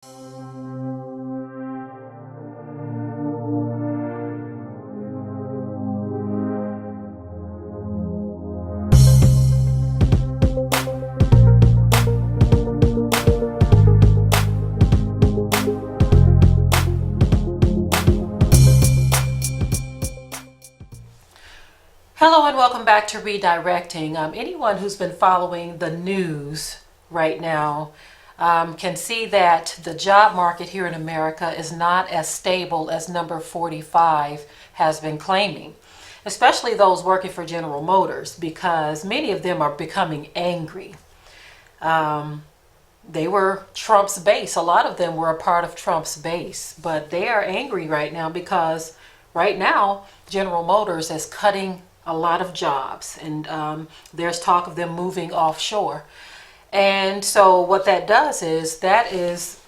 Hello and welcome back to Redirecting. Anyone who's been following the news right now can see that the job market here in America is not as stable as number 45 has been claiming, especially those working for General Motors, because many of them are becoming angry. They were Trump's base. A lot of them were a part of Trump's base, but they are angry right now because right now General Motors is cutting a lot of jobs, and there's talk of them moving offshore. And so what that does is that's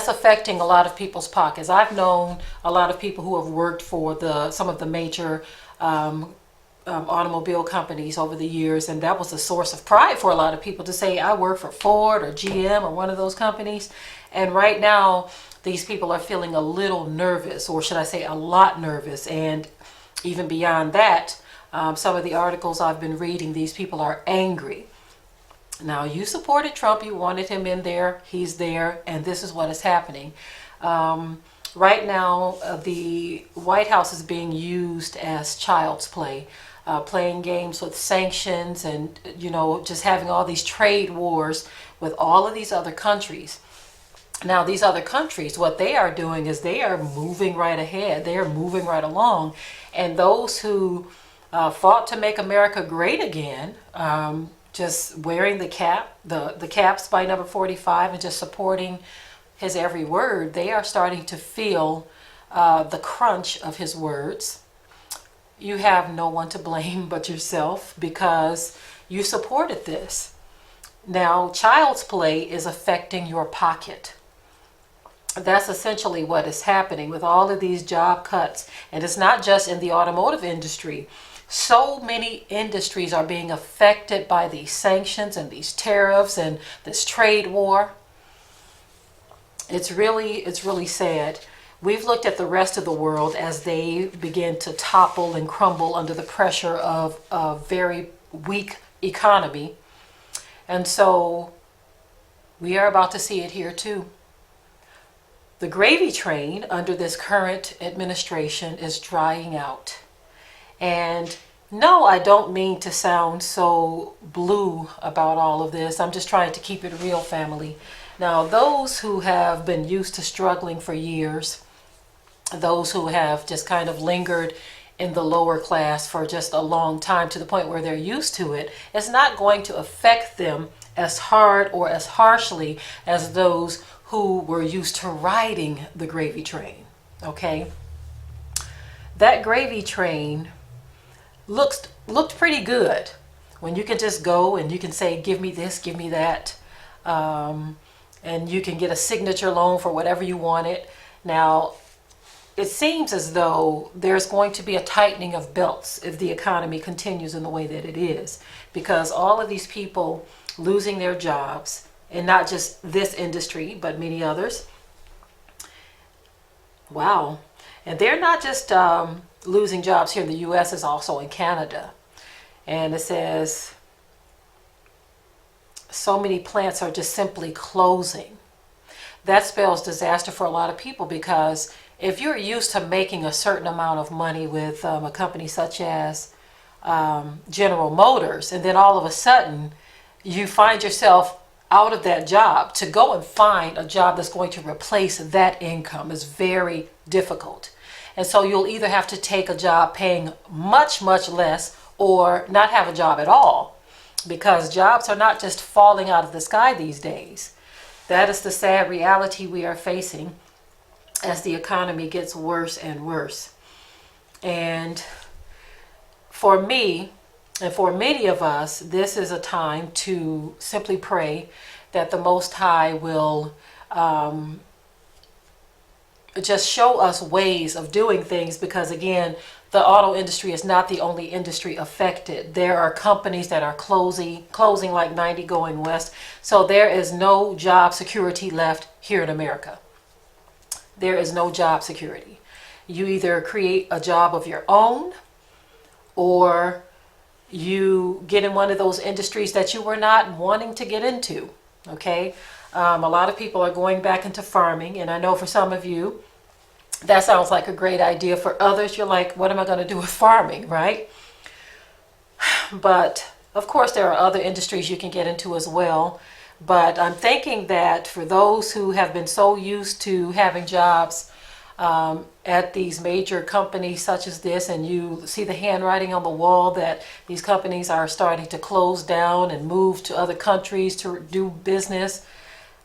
affecting a lot of people's pockets. I've known a lot of people who have worked for some of the major automobile companies over the years, and that was a source of pride for a lot of people to say, I work for Ford or GM or one of those companies. And right now these people are feeling a little nervous, or should I say a lot nervous. And even beyond that, some of the articles I've been reading, these people are angry. Now, you supported Trump, you wanted him in there, he's there, and this is what is happening. Right now, the White House is being used as child's play, playing games with sanctions and, just having all these trade wars with all of these other countries. Now, these other countries, what they are doing is they are moving right ahead. They are moving right along. And those who fought to make America great again, just wearing the caps by number 45 and just supporting his every word, they are starting to feel the crunch of his words. You have no one to blame but yourself because you supported this. Now, child's play is affecting your pocket. That's essentially what is happening with all of these job cuts. And it's not just in the automotive industry. So many industries are being affected by these sanctions and these tariffs and this trade war. It's really sad. We've looked at the rest of the world as they begin to topple and crumble under the pressure of a very weak economy. And so we are about to see it here too. The gravy train under this current administration is drying out. And no, I don't mean to sound so blue about all of this. I'm just trying to keep it real, family. Now, those who have been used to struggling for years, those who have just kind of lingered in the lower class for just a long time to the point where they're used to it, it's not going to affect them as hard or as harshly as those who were used to riding the gravy train, okay? That gravy train looked pretty good when you can just go and you can say, give me this, give me that, and you can get a signature loan for whatever you wanted. Now, it seems as though there's going to be a tightening of belts if the economy continues in the way that it is, because all of these people losing their jobs, and not just this industry, but many others. Wow. And they're not just losing jobs here in the U.S., it's also in Canada. And it says so many plants are just simply closing. That spells disaster for a lot of people, because if you're used to making a certain amount of money with a company such as General Motors, and then all of a sudden you find yourself out of that job, to go and find a job that's going to replace that income is very difficult. And so you'll either have to take a job paying much, much less, or not have a job at all, because jobs are not just falling out of the sky these days. That is the sad reality we are facing as the economy gets worse and worse. And for me, and for many of us, this is a time to simply pray that the Most High will just show us ways of doing things, because again, the auto industry is not the only industry affected. There are companies that are closing like 90 going west. So there is no job security left here in America. There is no job security. You either create a job of your own, or you get in one of those industries that you were not wanting to get into. Okay. A lot of people are going back into farming, and I know for some of you that sounds like a great idea. For others, you're like, what am I going to do with farming, right? But of course, there are other industries you can get into as well. But I'm thinking that for those who have been so used to having jobs at these major companies such as this, and you see the handwriting on the wall that these companies are starting to close down and move to other countries to do business,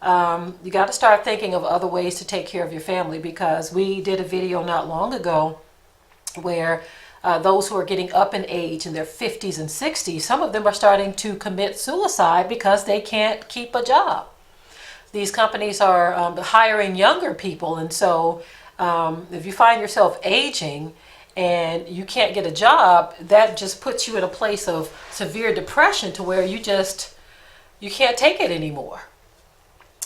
you got to start thinking of other ways to take care of your family, because we did a video not long ago where those who are getting up in age in their 50s and 60s, some of them are starting to commit suicide because they can't keep a job. These companies are hiring younger people, and so if you find yourself aging and you can't get a job, that just puts you in a place of severe depression to where you can't take it anymore.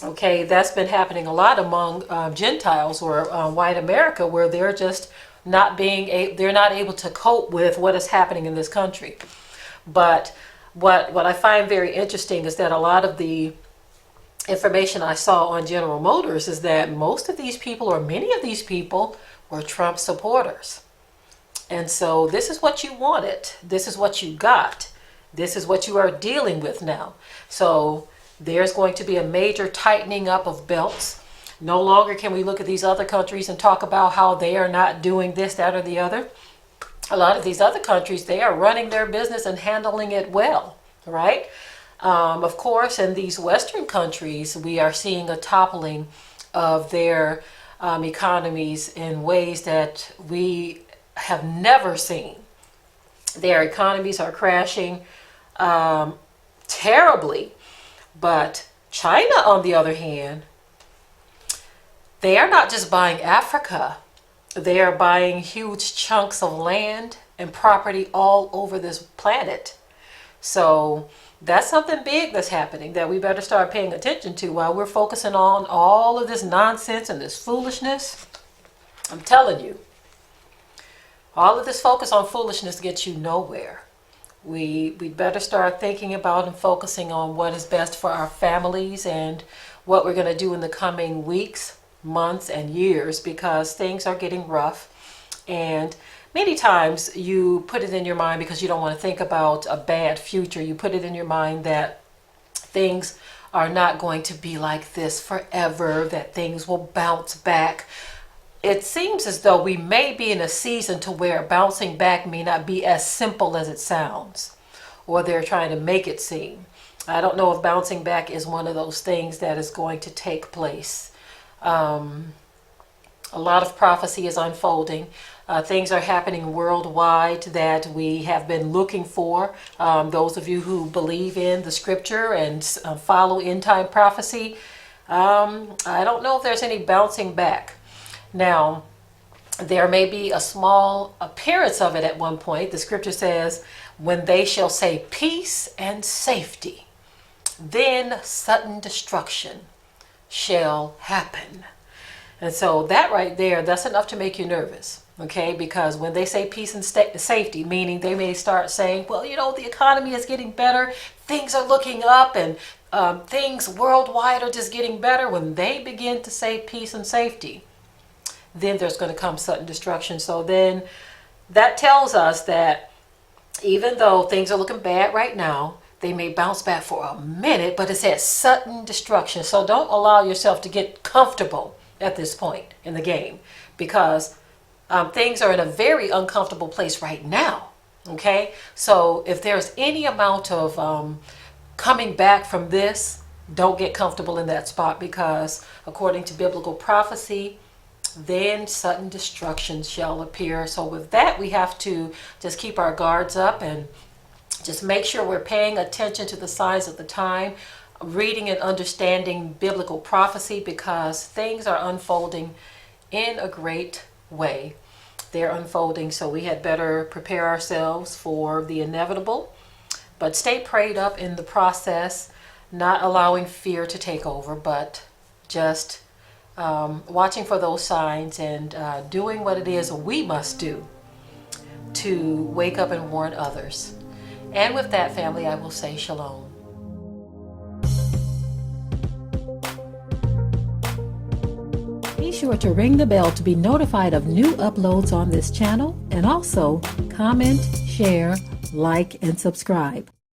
Okay, that's been happening a lot among Gentiles or white America, where they're just they're not able to cope with what is happening in this country. But what I find very interesting is that a lot of the information I saw on General Motors is that most of these people, or many of these people, were Trump supporters. And so this is what you wanted. This is what you got. This is what you are dealing with now. So there's going to be a major tightening up of belts. No longer can we look at these other countries and talk about how they are not doing this, that, or the other. A lot of these other countries, they are running their business and handling it well, right? Of course, in these Western countries, we are seeing a toppling of their economies in ways that we have never seen. Their economies are crashing terribly. But China, on the other hand, they are not just buying Africa. They are buying huge chunks of land and property all over this planet. So that's something big that's happening that we better start paying attention to while we're focusing on all of this nonsense and this foolishness. I'm telling you, all of this focus on foolishness gets you nowhere. We better start thinking about and focusing on what is best for our families and what we're going to do in the coming weeks, months, and years, because things are getting rough. And many times you put it in your mind, because you don't want to think about a bad future, you put it in your mind that things are not going to be like this forever, that things will bounce back. It seems as though we may be in a season to where bouncing back may not be as simple as it sounds, or they're trying to make it seem. I don't know if bouncing back is one of those things that is going to take place. A lot of prophecy is unfolding. Things are happening worldwide that we have been looking for. Those of you who believe in the scripture and follow end time prophecy, I don't know if there's any bouncing back. Now, there may be a small appearance of it at one point. The scripture says, when they shall say peace and safety, then sudden destruction shall happen. And so that right there, that's enough to make you nervous. Okay, because when they say peace and safety, meaning they may start saying, well, you know, the economy is getting better, things are looking up, and things worldwide are just getting better. When they begin to say peace and safety, then there's going to come sudden destruction. So then that tells us that even though things are looking bad right now, they may bounce back for a minute, but it says sudden destruction. So don't allow yourself to get comfortable at this point in the game, because things are in a very uncomfortable place right now. Okay, so if there's any amount of coming back from this, don't get comfortable in that spot, because according to biblical prophecy, then sudden destruction shall appear. So with that, we have to just keep our guards up and just make sure we're paying attention to the signs of the time, reading and understanding biblical prophecy, because things are unfolding in a great way. They're unfolding, so we had better prepare ourselves for the inevitable, but stay prayed up in the process, not allowing fear to take over, but just watching for those signs and doing what it is we must do to wake up and warn others. And with that, family, I will say shalom. Be sure to ring the bell to be notified of new uploads on this channel, and also comment, share, like, and subscribe.